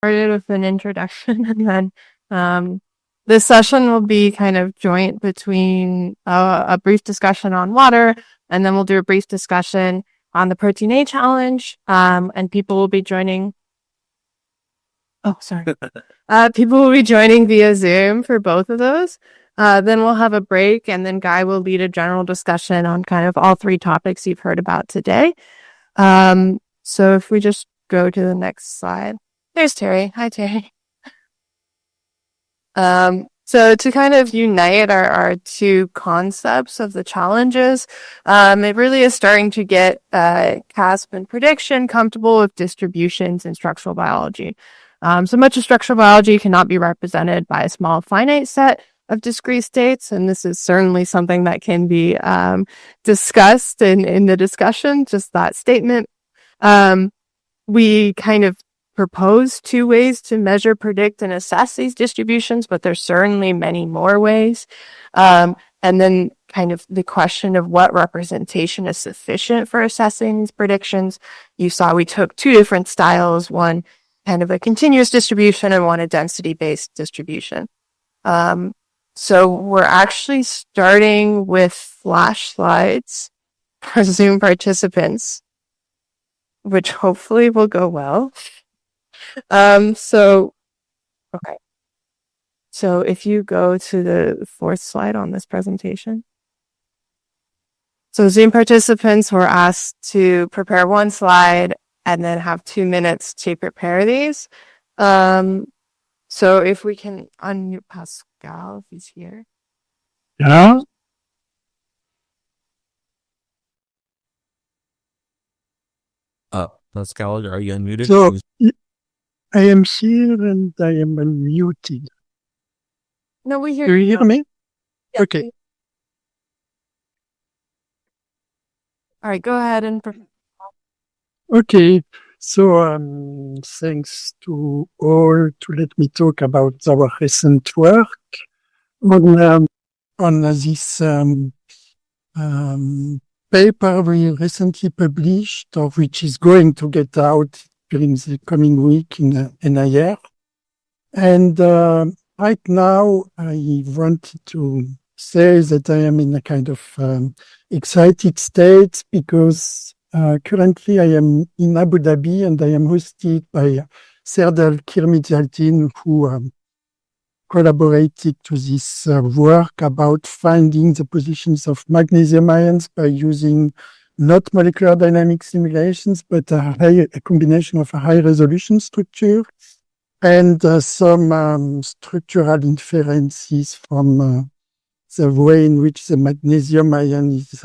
started with an introduction, and then this session will be kind of joint between a brief discussion on water, and then we'll do a brief discussion on the Protein A challenge, and people will be joining. Oh, sorry. People will be joining via Zoom for both of those. Then we'll have a break, and then Guy will lead a general discussion on kind of all three topics you've heard about today. So if we just go to the next slide. There's Terry. Hi, Terry. So to kind of unite our two concepts of the challenges, it really is starting to get CASP and prediction comfortable with distributions in structural biology. So much of structural biology cannot be represented by a small finite set of discrete states, and this is certainly something that can be discussed in the discussion, just that statement. We kind of propose two ways to measure, predict, and assess these distributions, but there's certainly many more ways. And then kind of the question of what representation is sufficient for assessing these predictions. You saw we took two different styles, one kind of a continuous distribution and one a density-based distribution. So we're actually starting with flash slides for Zoom participants, which hopefully will go well. So if you go to the fourth slide on this presentation. So Zoom participants were asked to prepare one slide and then have 2 minutes to prepare these. So if we can unmute Pascal if he's here. Yeah. Pascal, are you unmuted? So I am here and I am unmuted. No, we hear you. Do you hear me? Yeah. Okay. All right, go ahead and. Okay. So thanks to all to let me talk about our recent work on this paper we recently published, or which is going to get out during the coming week in NIR. And right now, I wanted to say that I am in a kind of excited state because currently I am in Abu Dhabi and I am hosted by Serdal Kirmizaltin, who collaborated to this work about finding the positions of magnesium ions by using not molecular dynamic simulations, but a combination of a high resolution structure and some structural inferences from the way in which the magnesium ion is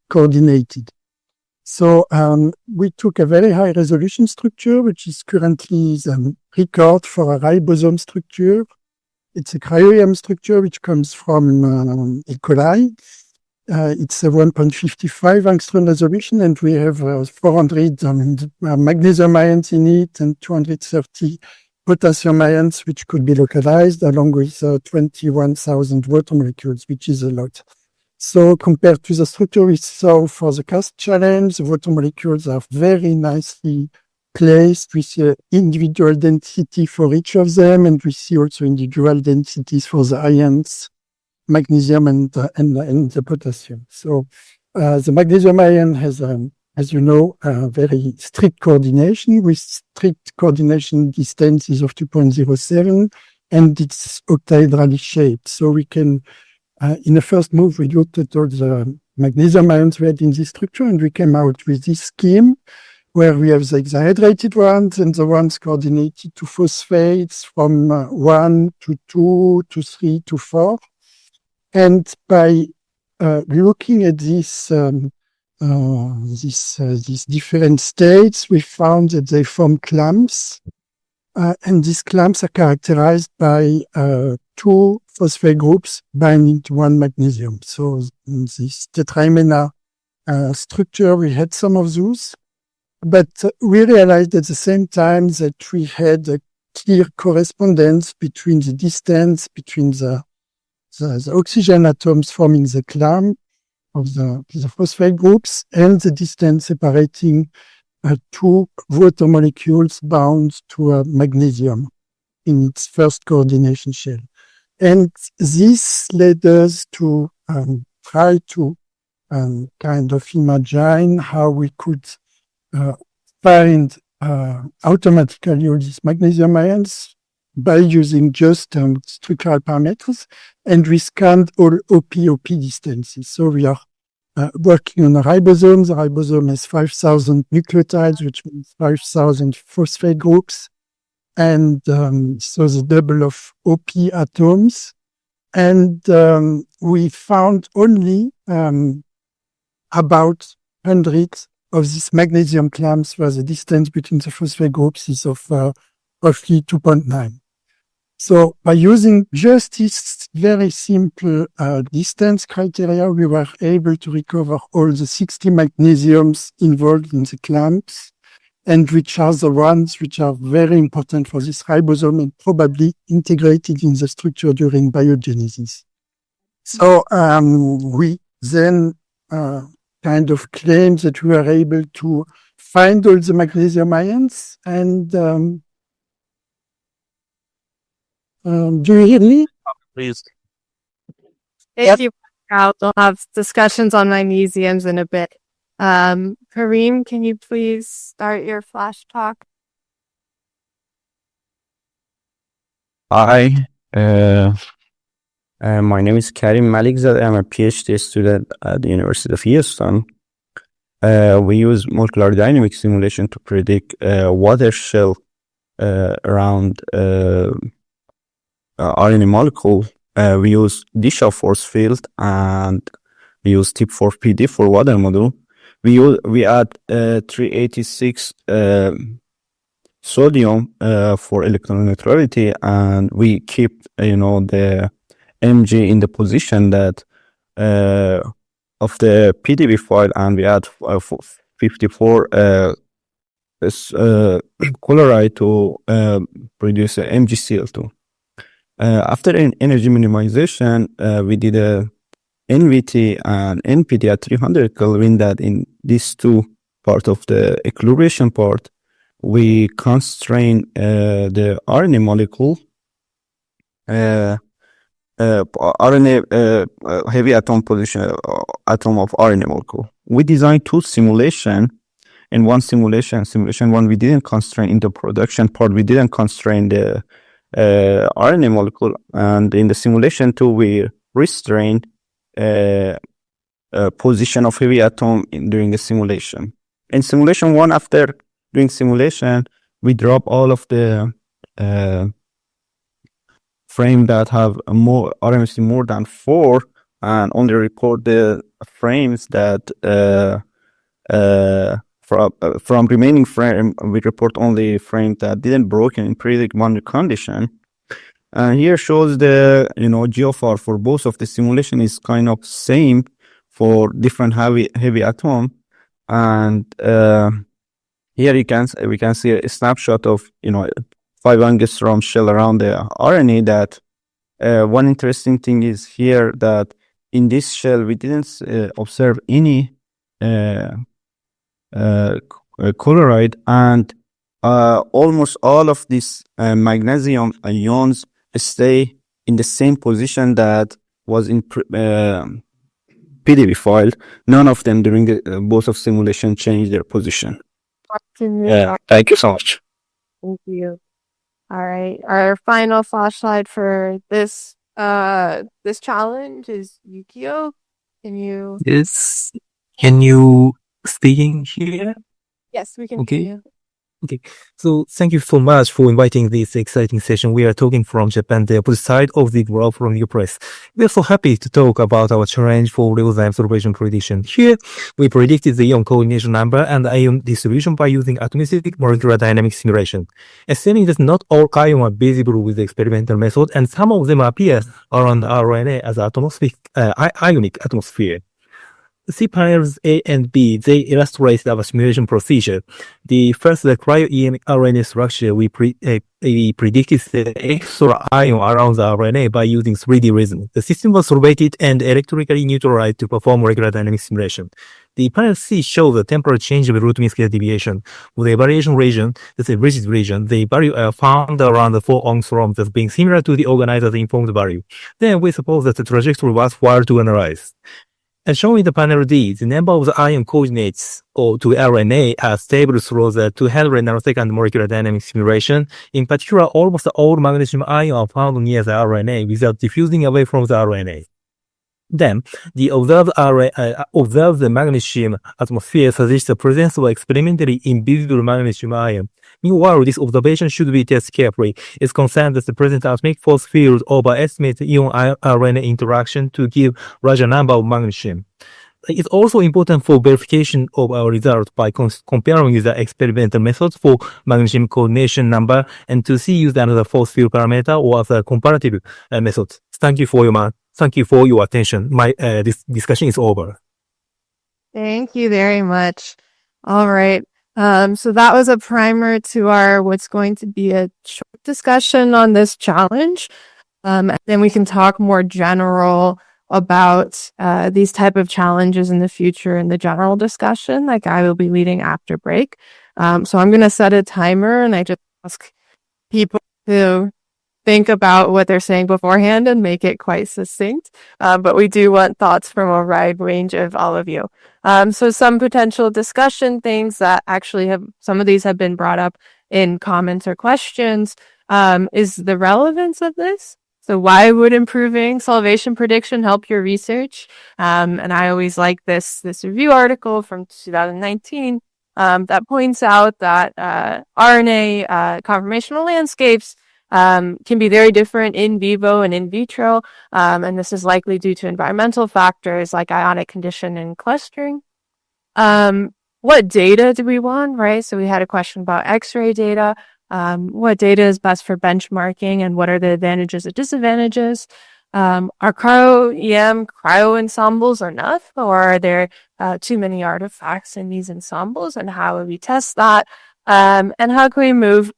coordinated. So we took a very high resolution structure, which is currently the record for a ribosome structure. It's a cryo-EM structure which comes from E. coli. It's a 1.55 angstrom resolution, and we have 400 magnesium ions in it and 230 potassium ions, which could be localized, along with 21,000 water molecules, which is a lot. So compared to the structure we saw for the CASP challenge, the water molecules are very nicely placed. We see individual density for each of them, and we see also individual densities for the ions, magnesium and the potassium. So the magnesium ion has, as you know, a very strict coordination with strict coordination distances of 2.07, and it's octahedrali shaped. So we can, in the first move, we looked at all the magnesium ions we had in this structure, and we came out with this scheme where we have the hexahedrated ones and the ones coordinated to phosphates from 1 to 2 to 3 to 4. And by looking at these different states, we found that they form clumps. And these clumps are characterized by 2 phosphate groups binding to 1 magnesium. So in this tetramena structure, we had some of those. But we realized at the same time that we had a clear correspondence between the distance between the oxygen atoms forming the clump of the phosphate groups and the distance separating two water molecules bound to a magnesium in its first coordination shell. And this led us to try to kind of imagine how we could find automatically all these magnesium ions by using just structural parameters, and we scanned all OP distances. So we are working on a ribosome. The ribosome has 5,000 nucleotides, which means 5,000 phosphate groups, and so the double of OP atoms. And we found only about 100 of these magnesium clamps where the distance between the phosphate groups is of roughly 2.9. So by using just this very simple distance criteria, we were able to recover all the 60 magnesiums involved in the clamps, and which are the ones which are very important for this ribosome and probably integrated in the structure during biogenesis. So we then kind of claimed that we were able to find all the magnesium ions. And do you hear me? Please. Thank you. We'll have discussions on magnesiums in a bit. Kareem, can you please start your flash talk? Hi, my name is Karim Malikzad. I'm a PhD student at the University of Houston. We use molecular dynamics simulation to predict water shell around RNA molecule. We use Disha force field and we use TIP4PD for water model. We add 386 sodium for electron neutrality, and we keep the Mg in the position that of the PDB file, and we add 54 chloride to produce MgCl2. After an energy minimization, we did a NVT and NPT at 300 Kelvin, that in these two part of the equilibration part, we constrain the RNA molecule, RNA heavy atom position, atom of RNA molecule. We designed two simulation. In one simulation one, we didn't constrain in the production part, we didn't constrain the RNA molecule, and in the simulation two, we restrained position of heavy atom during the simulation. In simulation one, after doing simulation, we drop all of the frame that have more RMSE more than 4, and only report the frames that from remaining frame, we report only frames that didn't broken in predict boundary condition. And here shows the GFR for both of the simulation is kind of same for different heavy atom. And here we can see a snapshot of 5 angstrom shell around the RNA. That one interesting thing is here that in this shell we didn't observe any chloride, and almost all of these magnesium ions stay in the same position that was in PDB file. None of them during the both of simulation changed their position. Thank you so much. Thank you. All right. Our final flashlight for this challenge is Yukio. Yes. Can you speaking here? Yes, we can Okay. hear you. Okay, so thank you so much for inviting this exciting session. We are talking from Japan, the opposite side of the world from your press. We are so happy to talk about our challenge for real-time observation prediction. Here, we predicted the ion coordination number and ion distribution by using atomistic molecular dynamics simulation. Assuming that not all ions are visible with the experimental method, and some of them appear around the RNA as ionic atmosphere. See panels A and B, they illustrate our simulation procedure. The first, the cryo-EM RNA structure, we predicted the extra ion around the RNA by using 3D reason. The system was solvated and electrically neutralized to perform regular dynamic simulation. The panel C shows the temporal change of the root mean square deviation. With the evaluation region, that's a rigid region, the value are found around the 4 angstroms as being similar to the organizer's informed value. Then we suppose that the trajectory was worthwhile to analyze. As shown in the panel D, the number of the ion coordinates or to RNA are stable through the 200 nanosecond molecular dynamics simulation. In particular, almost all magnesium ions are found near the RNA without diffusing away from the RNA. Then, the observed magnesium atmosphere suggests the presence of experimentally invisible magnesium ion. Meanwhile, this observation should be tested carefully. It's concerned that the present atomic force field overestimates ion-RNA interaction to give larger number of magnesium. It's also important for verification of our result by comparing with the experimental methods for magnesium coordination number and to see use another force field parameter or other comparative methods. Thank you for your attention. This discussion is over. Thank you very much. All right. So that was a primer to our what's going to be a short discussion on this challenge. And then we can talk more general about these type of challenges in the future in the general discussion like I will be leading after break. So I'm going to set a timer and I just ask people to think about what they're saying beforehand and make it quite succinct. But we do want thoughts from a wide range of all of you. So some potential discussion things that actually some of these have been brought up in comments or questions, is the relevance of this. So why would improving solvation prediction help your research? And I always like this review article from 2019 that points out that RNA conformational landscapes can be very different in vivo and in vitro, and this is likely due to environmental factors like ionic condition and clustering. What data do we want, right? So we had a question about X-ray data. What data is best for benchmarking and what are the advantages and disadvantages? Are cryo ensembles enough, or are there too many artifacts in these ensembles, and how would we test that? And how can we move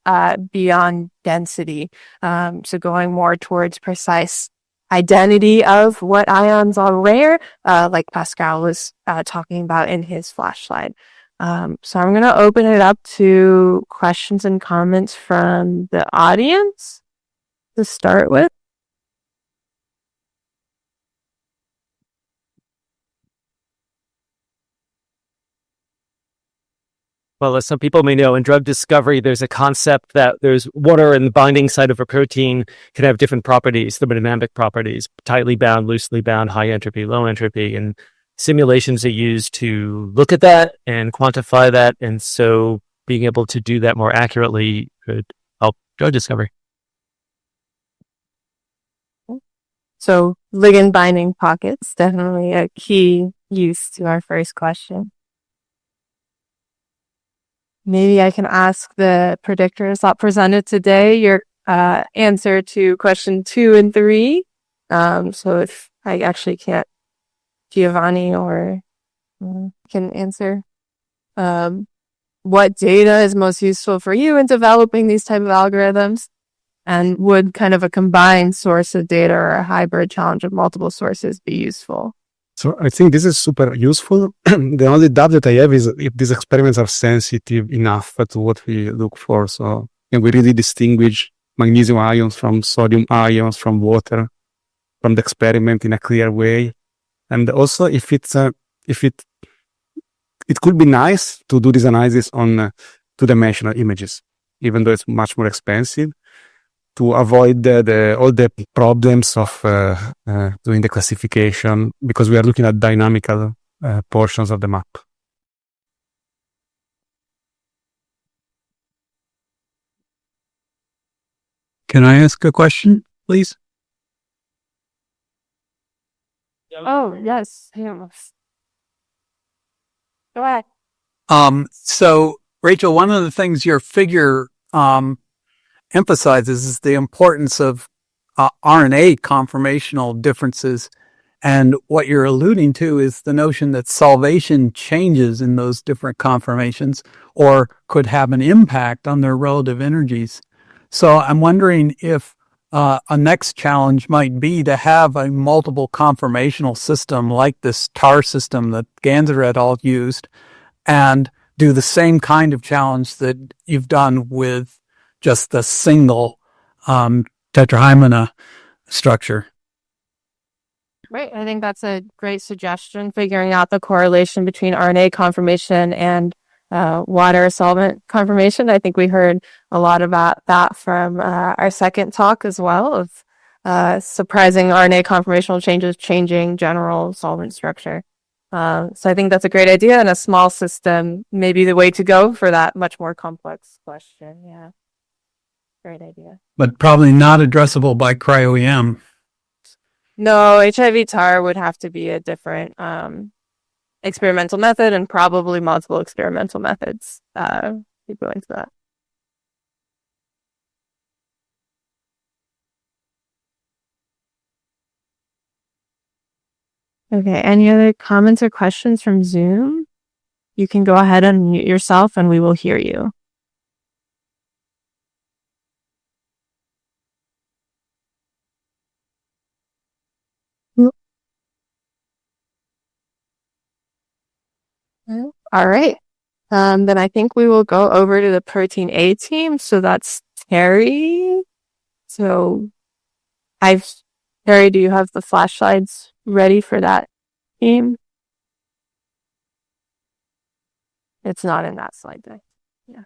beyond density? So going more towards precise identity of what ions are rare, like Pascal was talking about in his flash slide. So I'm going to open it up to questions and comments from the audience to start with. Well, as some people may know, in drug discovery, there's a concept that there's water in the binding site of a protein can have different properties, thermodynamic properties, tightly bound, loosely bound, high entropy, low entropy, and simulations are used to look at that and quantify that. And so being able to do that more accurately could help drug discovery. So ligand binding pockets, definitely a key use to our first question. Maybe I can ask the predictors that presented today your answer to question 2 and 3. So if I actually can't, Giovanni or can answer. What data is most useful for you in developing these type of algorithms? And would kind of a combined source of data or a hybrid challenge of multiple sources be useful? So I think this is super useful. The only doubt that I have is if these experiments are sensitive enough to what we look for. So can we really distinguish magnesium ions from sodium ions from water from the experiment in a clear way? And also if it could be nice to do this analysis on two-dimensional images, even though it's much more expensive, to avoid all the problems of doing the classification, because we are looking at dynamical portions of the map. Can I ask a question, please? Oh, yes. Go ahead. So Rachel, one of the things your figure emphasizes is the importance of RNA conformational differences. And what you're alluding to is the notion that solvation changes in those different conformations or could have an impact on their relative energies. So I'm wondering if a next challenge might be to have a multiple conformational system like this TAR system that Ganser et al. Used, and do the same kind of challenge that you've done with just the single tetrahymena structure. Right. I think that's a great suggestion, figuring out the correlation between RNA conformation and water solvent conformation. I think we heard a lot about that from our second talk as well, of surprising RNA conformational changes changing general solvent structure. So I think that's a great idea, and a small system may be the way to go for that much more complex question. Yeah. Great idea. But probably not addressable by cryo-EM. No, HIV TAR would have to be a different experimental method, and probably multiple experimental methods to go into that. Okay, any other comments or questions from Zoom? You can go ahead and mute yourself and we will hear you. All right. Then I think we will go over to the protein A team. So that's Terry. So Terry, do you have the flash slides ready for that team? It's not in that slide deck. Yeah.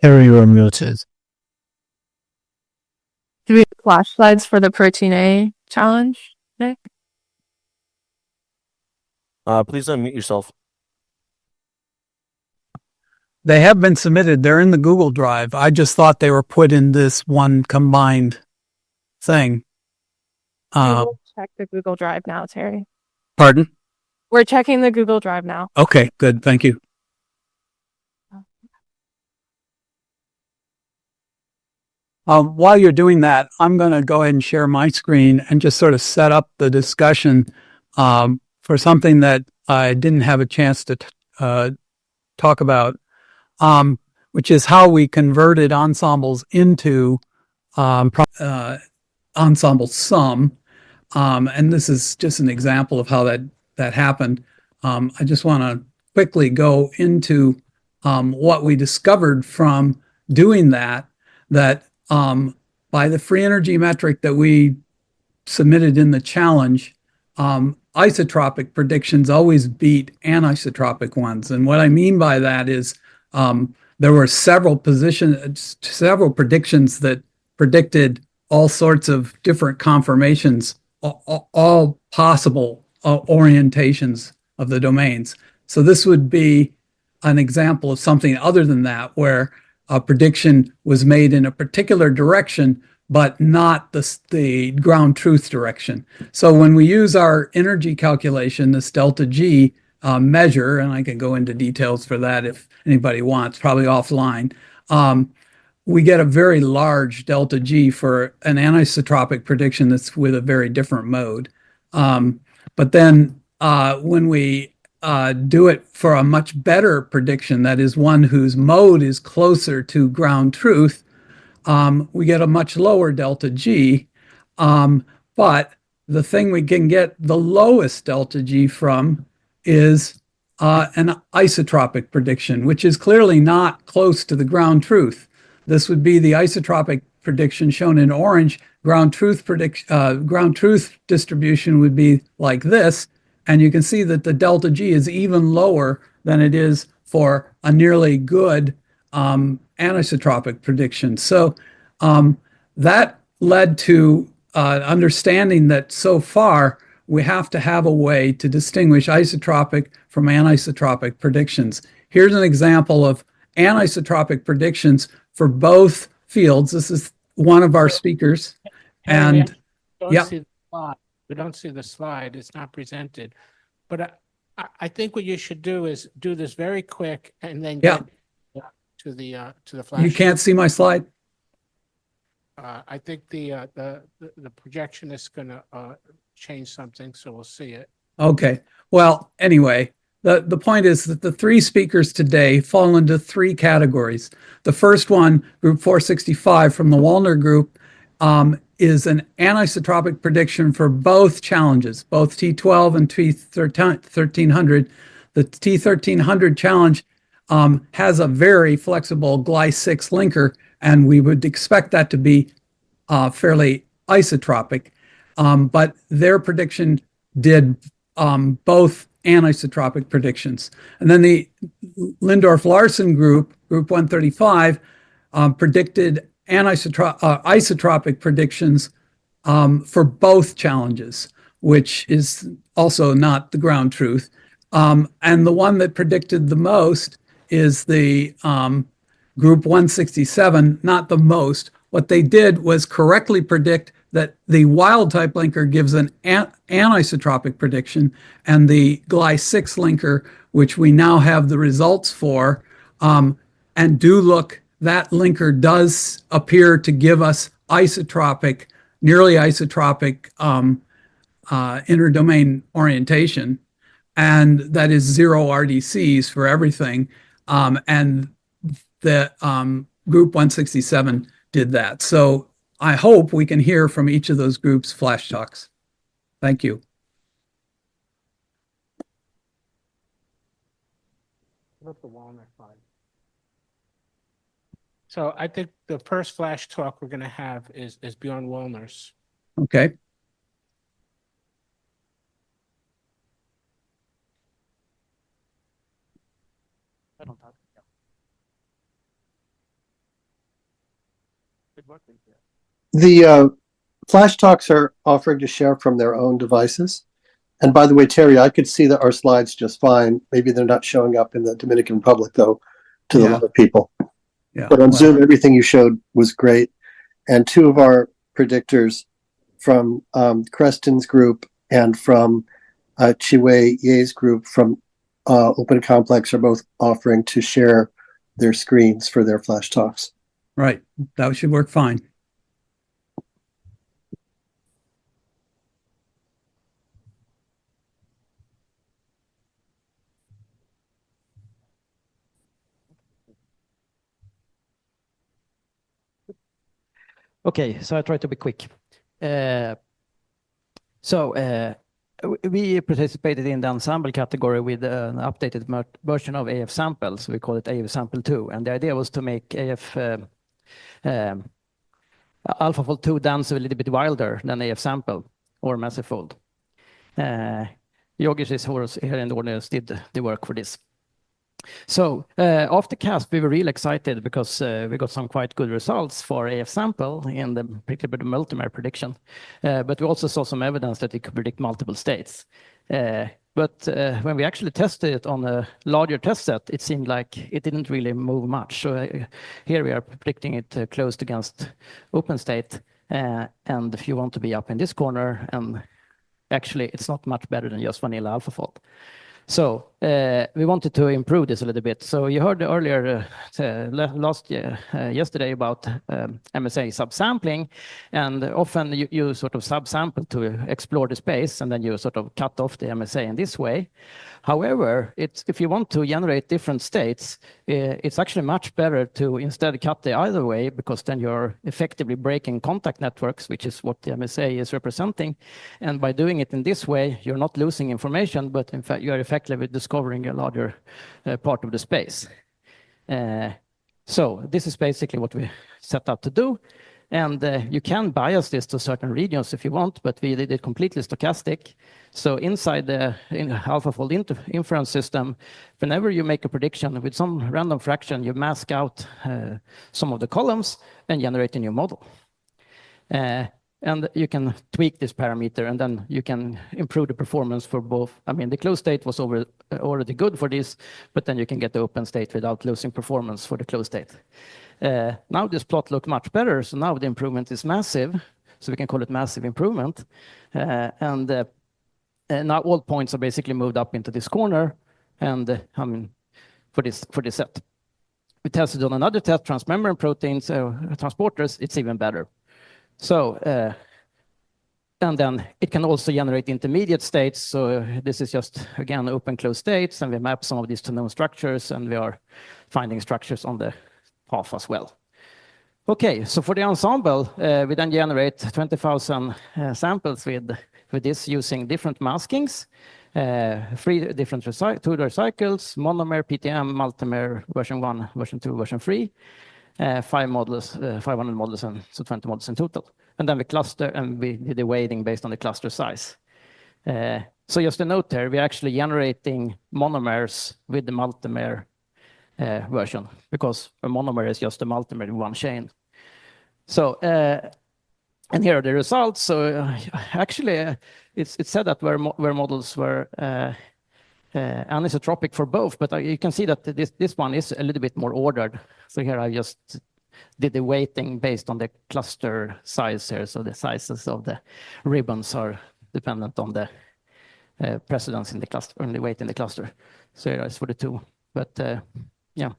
Terry, you are muted. Do we have flash slides for the protein A challenge, Nick? Please unmute yourself. They have been submitted. They're in the Google Drive. I just thought they were put in this one combined thing. We'll check the Google Drive now, Terry. Pardon? We're checking the Google Drive now. Okay, good. Thank you. While you're doing that, I'm going to go ahead and share my screen and just sort of set up the discussion for something that I didn't have a chance to talk about, which is how we converted ensembles into ensemble sum. And this is just an example of how that happened. I just want to quickly go into what we discovered from doing that by the free energy metric that we submitted in the challenge, isotropic predictions always beat anisotropic ones. And what I mean by that is there were several predictions that predicted all sorts of different conformations, all possible orientations of the domains. So this would be an example of something other than that, where a prediction was made in a particular direction, but not the ground truth direction. So when we use our energy calculation, this delta G measure, and I can go into details for that if anybody wants, probably offline, we get a very large delta G for an anisotropic prediction that's with a very different mode. But then when we do it for a much better prediction, that is one whose mode is closer to ground truth, we get a much lower delta G. But the thing we can get the lowest delta G from is an isotropic prediction, which is clearly not close to the ground truth. This would be the isotropic prediction shown in orange. Ground truth distribution would be like this. And you can see that the delta G is even lower than it is for a nearly good anisotropic prediction. So that led to understanding that so far we have to have a way to distinguish isotropic from anisotropic predictions. Here's an example of anisotropic predictions for both fields. This is one of our speakers. And yeah. We don't see the slide. It's not presented. But I think what you should do is do this very quick and then get to the flash. You can't see my slide? I think the projection is going to change something, so we'll see it. Okay. Well, anyway, the point is that the three speakers today fall into three categories. The first one, group 465 from the Wallner group, is an anisotropic prediction for both challenges, both T12 and T1300. The T1300 challenge has a very flexible Gly-6 linker, and we would expect that to be fairly isotropic. But their prediction did both anisotropic predictions. And then the Lindorf-Larsen group, group 135, predicted isotropic predictions for both challenges, which is also not the ground truth. And the one that predicted the most is the group 167, not the most. What they did was correctly predict that the wild type linker gives an anisotropic prediction, and the Gly-6 linker, which we now have the results for, and do look, that linker does appear to give us isotropic, nearly isotropic interdomain orientation, and that is 0 RDCs for everything. And the group 167 did that. So I hope we can hear from each of those groups' flash talks. Thank you. So I think the first flash talk we're going to have is Bjorn Wallner's. Okay. The flash talks are offering to share from their own devices. And by the way, Terry, I could see that our slides just fine. Maybe they're not showing up in the Dominican Republic, though, to the other people. Yeah. But on Zoom, everything you showed was great. And two of our predictors from Creston's group and from Chiwei Ye's group from Open Complex are both offering to share their screens for their flash talks. Right. That should work fine. Okay, so I try to be quick. We participated in the ensemble category with an updated version of AF sample, so we call it AF sample 2. And the idea was to make AF AlphaFold 2 dance a little bit wilder than AF sample or massive fold. Yogis, who was here in the audience, did the work for this. So after CASP, we were really excited because we got some quite good results for AF sample in the predictable multimer prediction. But we also saw some evidence that it could predict multiple states. But when we actually tested it on a larger test set, it seemed like it didn't really move much. So here we are predicting it closed against open state. And if you want to be up in this corner, and actually it's not much better than just vanilla AlphaFold. So we wanted to improve this a little bit. So you heard earlier yesterday about MSA subsampling, and often you sort of subsample to explore the space, and then you sort of cut off the MSA in this way. However, if you want to generate different states, it's actually much better to instead cut the other way, because then you're effectively breaking contact networks, which is what the MSA is representing. And by doing it in this way, you're not losing information, but in fact, you are effectively discovering a larger part of the space. So this is basically what we set out to do. And you can bias this to certain regions if you want, but we did it completely stochastic. So inside the AlphaFold inference system, whenever you make a prediction with some random fraction, you mask out some of the columns and generate a new model. And you can tweak this parameter, and then you can improve the performance for both. I mean, the closed state was already good for this, but then you can get the open state without losing performance for the closed state. Now this plot looks much better, so now the improvement is massive, so we can call it massive improvement. And now all points are basically moved up into this corner, and I mean, for this set. We tested on another test, transmembrane proteins, transporters, it's even better. So And then it can also generate intermediate states. So this is just, again, open closed states, and we map some of these to known structures, and we are finding structures on the path as well. Okay, so for the ensemble, we then generate 20,000 samples with this using different maskings, 3 different two-door cycles, monomer, PTM, multimer, version 1, version 2, version 3, 5 models, 500 models, and so 20 models in total. And then we cluster, and we did the weighting based on the cluster size. So just a note there, we're actually generating monomers with the multimer version, because a monomer is just a multimer in one chain. So, and here are the results. So actually, it's said that where models were anisotropic for both, but you can see that this one is a little bit more ordered. So here I just did the weighting based on the cluster size here. So the sizes of the ribbons are dependent on the precedence in the cluster, on the weight in the cluster. So here is for the 2. But yeah.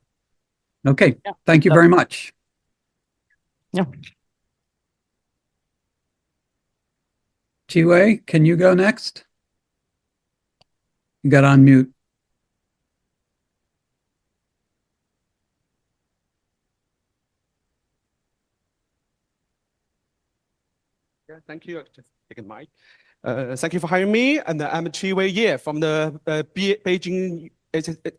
Okay, thank you very much. Yeah. Chiwei, can you go next? You got on mute. Yeah, thank you. Just taking mic. Thank you for hiring me. And I'm Chiwei Ye from the Beijing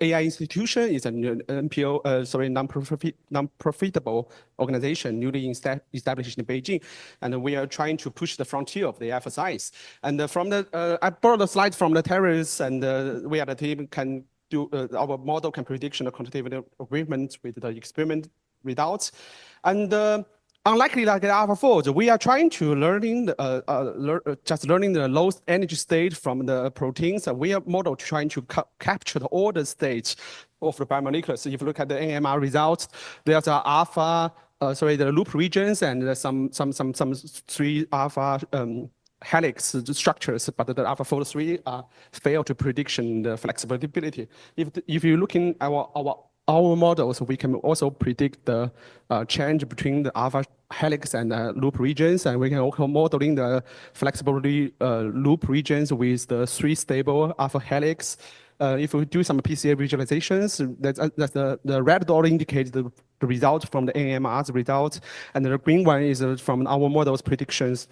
AI Institution. It's an NPO, non-profitable organization newly established in Beijing. And we are trying to push the frontier of the AI for science. And I borrowed the slides from the terrorists, and we at the team can do, our model can predict the quantitative agreement with the experiment results. And unlikely like AlphaFold, we are trying to learning the lowest energy state from the proteins. And we are model trying to capture the order state of the biomolecules. So if you look at the NMR results, there's the loop regions and some 3 alpha helix structures, but the AlphaFold 3 fail to prediction the flexibility. If you look in our models, we can also predict the change between the alpha helix and loop regions, and we can also modeling the flexibility loop regions with the 3 stable alpha helix. If we do some PCA visualizations, that's the red dot indicates the result from the NMR's results, and the green one is from our models predictions.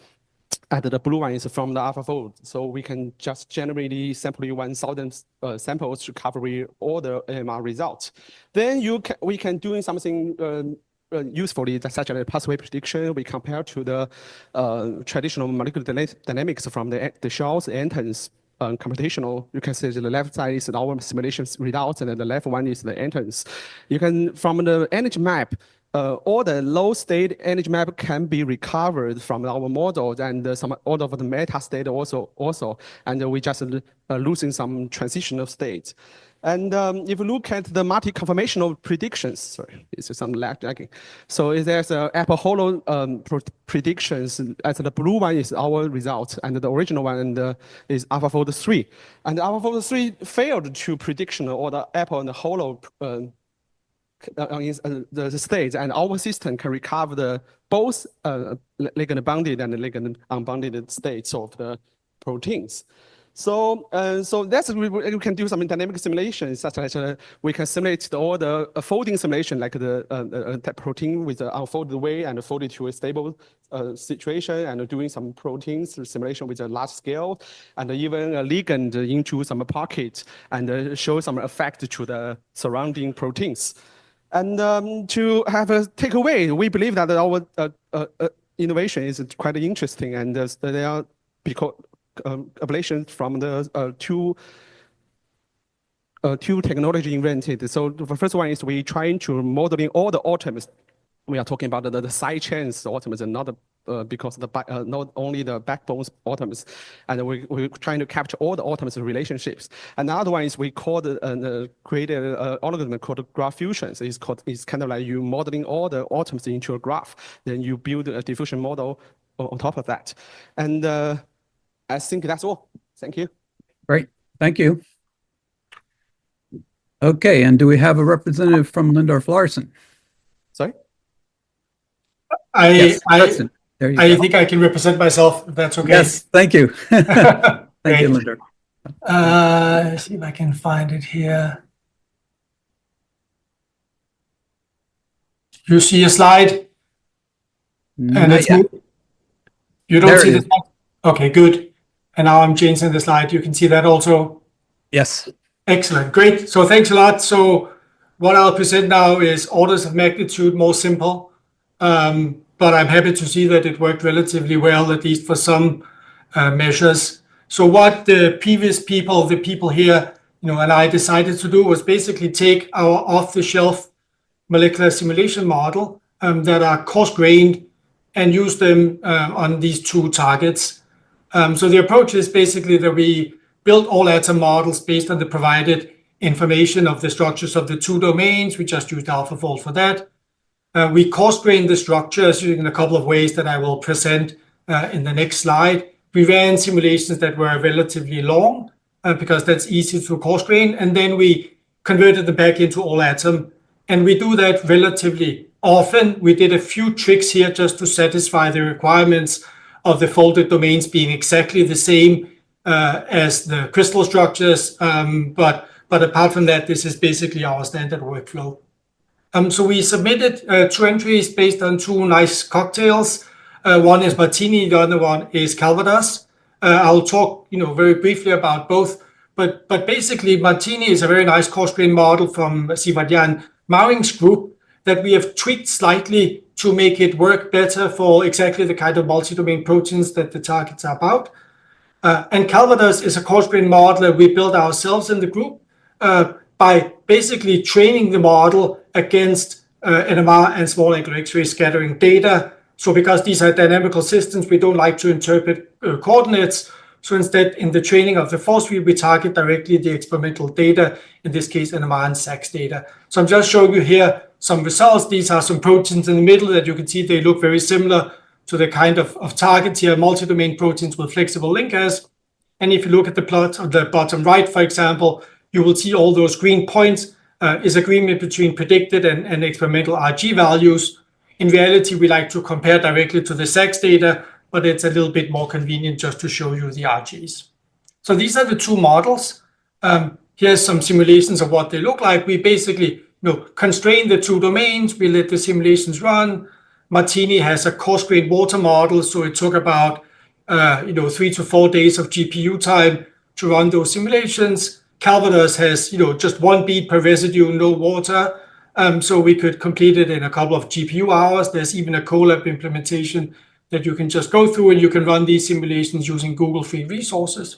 And the blue one is from the AlphaFold. So we can just generate simply 1,000 samples to cover all the AMR results. Then we can do something usefully, such as pathway prediction. We compare to the traditional molecular dynamics from the shells, entrance, computational. You can see the left side is our simulation results, and then the left one is the entrance. You can, from the energy map, all the low state energy map can be recovered from our models, and all of the meta state also, and we just losing some transitional states. And if you look at the multi-conformational predictions, sorry, it's some lagging. So there's Apple Holo predictions, as the blue one is our result, and the original one is AlphaFold 3. And AlphaFold 3 failed to prediction all the Apple and the Holo the states, and our system can recover both ligand bounded and ligand unbounded states of the proteins. So that's we can do some dynamic simulations, such as we can simulate all the folding simulation, like the protein with the unfolded way and folded to a stable situation, and doing some proteins simulation with a large scale, and even a ligand into some pocket, and show some effect to the surrounding proteins. And to have a takeaway, we believe that our innovation is quite interesting, and there are ablations from the two technology invented. So the first one is we trying to modeling all the atoms. We are talking about the side chains atoms, and not because not only the backbone atoms, and we're trying to capture all the atoms relationships. Another one is we created an algorithm called graph fusion. So it's kind of like you modeling all the atoms into a graph, then you build a diffusion model on top of that. And I think that's all. Thank you. Great, thank you. Okay, and do we have a representative from Lindorf Larsen? Sorry? Yes, Preston. There you I go. think I can represent myself, if that's okay. Yes, thank you. Thank you, Great. Linda. See if I can find it here. You see a slide? And Not it's yet. you don't There see it the is. slide? Okay, good. And now I'm changing the slide. You can see that also. Yes. Excellent. Great. So thanks a lot. So what I'll present now is orders of magnitude more simple. But I'm happy to see that it worked relatively well, at least for some measures. So what the previous people, the people here, and I decided to do was basically take our off-the-shelf molecular simulation model that are coarse-grained and use them on these two targets. So the approach is basically that we build all atom models based on the provided information of the structures of the two domains. We just used AlphaFold for that. We coarse-grained the structures in a couple of ways that I will present in the next slide. We ran simulations that were relatively long because that's easy to coarse-grain, and then we converted them back into all atom. And we do that relatively often. We did a few tricks here just to satisfy the requirements of the folded domains being exactly the same as the crystal structures. But apart from that, this is basically our standard workflow. So we submitted 2 entries based on 2 nice cocktails. One is Martini, the other one is Calvados. I'll talk, very briefly about both. But basically, Martini is a very nice coarse-grained model from Sivadyan Maring's group that we have tweaked slightly to make it work better for exactly the kind of multi-domain proteins that the targets are about. And Calvados is a coarse-grained model that we built ourselves in the group by basically training the model against NMR and small angular X-ray scattering data. So because these are dynamical systems, we don't like to interpret coordinates. So instead, in the training of the force field, we target directly the experimental data, in this case, NMR and SAX data. So I'm just showing you here some results. These are some proteins in the middle that you can see they look very similar to the kind of targets here, multi-domain proteins with flexible linkers. And if you look at the plot on the bottom right, for example, you will see all those green points is agreement between predicted and experimental RG values. In reality, we like to compare directly to the SAX data, but it's a little bit more convenient just to show you the RGs. So these are the 2 models. Here's some simulations of what they look like. We basically constrain the 2 domains. We let the simulations run. Martini has a coarse-grained water model, so it took about 3 to 4 days of GPU time to run those simulations. Calvados has just 1 bead per residue, no water. So we could complete it in a couple of GPU hours. There's even a Colab implementation that you can just go through, and you can run these simulations using Google free resources.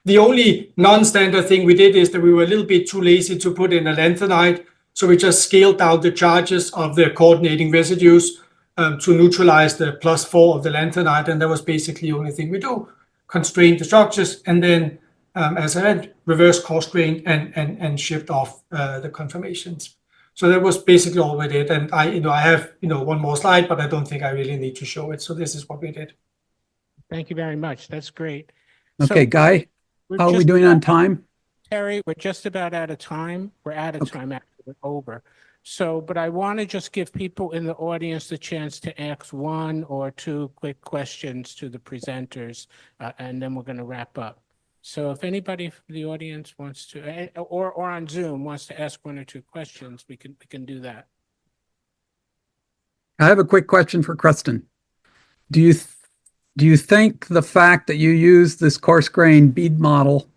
The only non-standard thing we did is that we were a little bit too lazy to put in a lanthanide. So we just scaled down the charges of the coordinating residues to neutralize the +4 of the lanthanide. And that was basically the only thing we do. Constrain the structures, and then, as I said, reverse coarse-grain and shift off the conformations. So that was basically all we did. And I have, one more slide, but I don't think I really need to show it. So this is what we did. Thank you very much. That's great. Okay, Guy, how are we doing on time? Terry, we're just about out of time. We're out of time after we're over. So, but I want to just give people in the audience the chance to ask 1 or 2 quick questions to the presenters, and then we're going to wrap up. So if anybody from the audience wants to, or on Zoom wants to ask 1 or 2 questions, we can do that. I have a quick question for Kristen. Do you think the fact that you use this coarse-grained bead model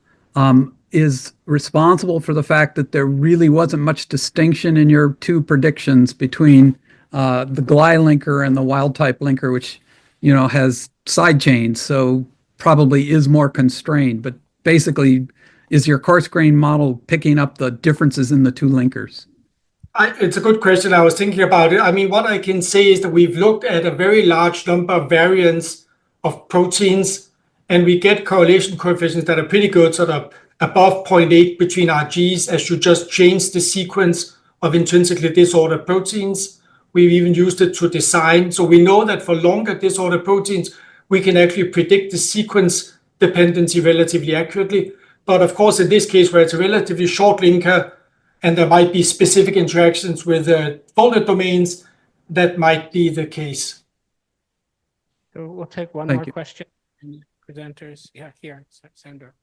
is responsible for the fact that there really wasn't much distinction in your 2 predictions between the Gly linker and the wild-type linker, which has side chains, so probably is more constrained, but basically, is your coarse-grained model picking up the differences in the 2 linkers? It's a good question. I was thinking about it. I mean, what I can say is that we've looked at a very large number of variants of proteins, and we get correlation coefficients that are pretty good, sort of above 0.8 between RGs, as you just change the sequence of intrinsically disordered proteins. We've even used it to design. So we know that for longer disordered proteins, we can actually predict the sequence dependency relatively accurately. But of course, in this case, where it's a relatively short linker, and there might be specific interactions with folded domains, that might be the case. So we'll take one Thank more you. question. Presenters, yeah, here, Sandra.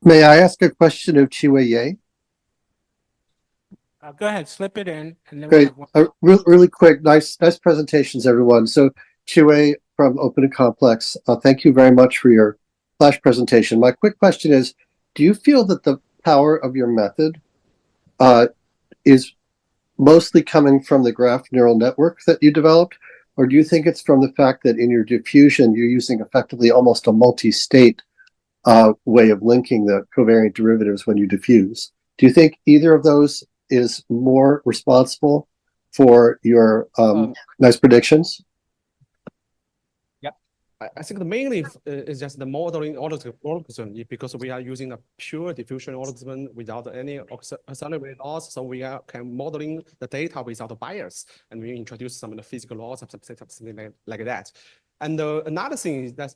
May I ask a question of Chiwei Ye? Go ahead, slip it in, and then we'll Great. have one. Really quick, nice presentations, everyone. So Chiwei from Open and Complex, thank you very much for your flash presentation. My quick question is, do you feel that the power of your method is mostly coming from the graph neural network that you developed? Or do you think it's from the fact that in your diffusion, you're using effectively almost a multi-state way of linking the covariant derivatives when you diffuse? Do you think either of those is more responsible for your nice predictions? I think the mainly is just the modeling algorithm because we are using a pure diffusion algorithm without any accelerated loss. So we can modeling the data without bias, and we introduce some of the physical laws of something like that. And another thing is that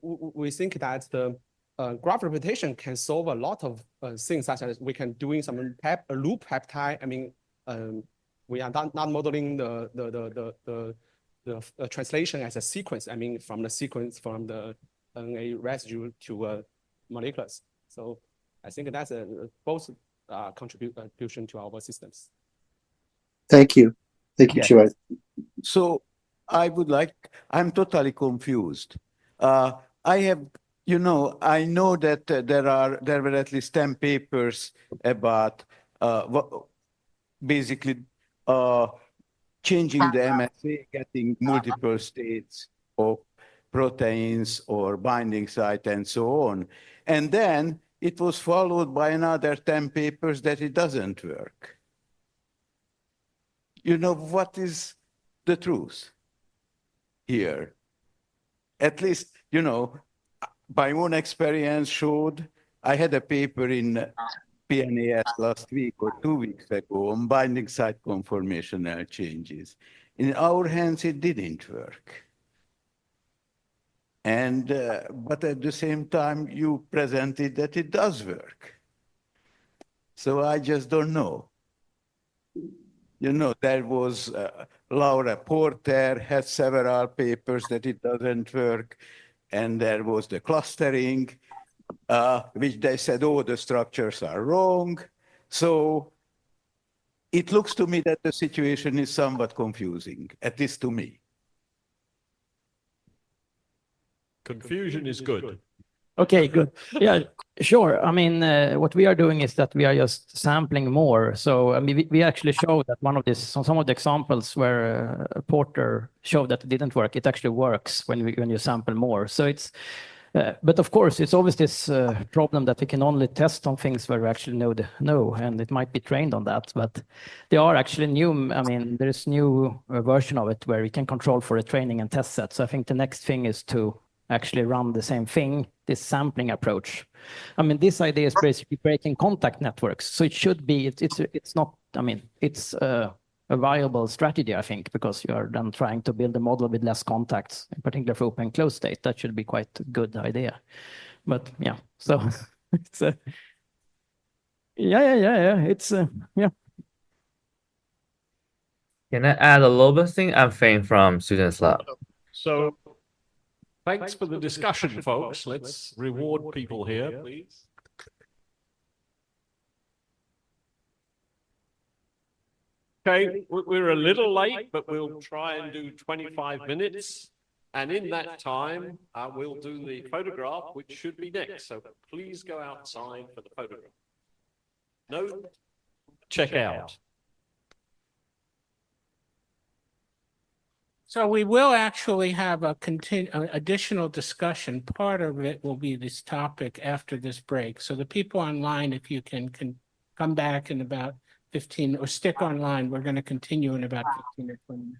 we think that the graph representation can solve a lot of things, such as we can doing some loop peptide. I mean, we are not modeling the translation as a sequence. I mean, from the sequence from the RNA residue to molecules. So I think that's both contribution to our systems. Thank you. Thank you, Chiwei. So I'm totally confused. I have, I know that there were at least 10 papers about basically changing the MSA, getting multiple states of proteins or binding site and so on. And then it was followed by another 10 papers that it doesn't work. What is the truth here? At least, my own experience showed, I had a paper in PNAS last week or 2 weeks ago on binding site conformational changes. In our hands, it didn't work. And, but at the same time, you presented that it does work. So I just don't know. There was Laura Porter had several papers that it doesn't work. And there was the clustering, which they said, oh, the structures are wrong. So it looks to me that the situation is somewhat confusing, at least to me. Confusion is good. Okay, good. Yeah, sure. I mean, what we are doing is that we are just sampling more. So I mean, we actually showed that some of the examples where Porter showed that it didn't work, it actually works when you sample more. So it's, but of course, it's always this problem that we can only test on things where we actually know, and it might be trained on that. But there are actually there is new version of it where we can control for a training and test set. So I think the next thing is to actually run the same thing, this sampling approach. I mean, this idea is basically breaking contact networks. So it should be, it's not, it's a viable strategy, I think, because you are then trying to build a model with less contacts, in particular for open closed state. That should be quite a good idea. But yeah, so it's it's yeah. Can I add a little bit thing? I'm Fane from Students Lab. So thanks for the discussion, folks. Let's reward people here, please. Okay, we're a little late, but we'll try and do 25 minutes. And in that time, we'll do the photograph, which should be next. So please go outside for the photograph. No, check out. So we will actually have a additional discussion. Part of it will be this topic after this break. So the people online, if you can come back in about 15 or stick online, we're going to continue in about 15 or 20 minutes.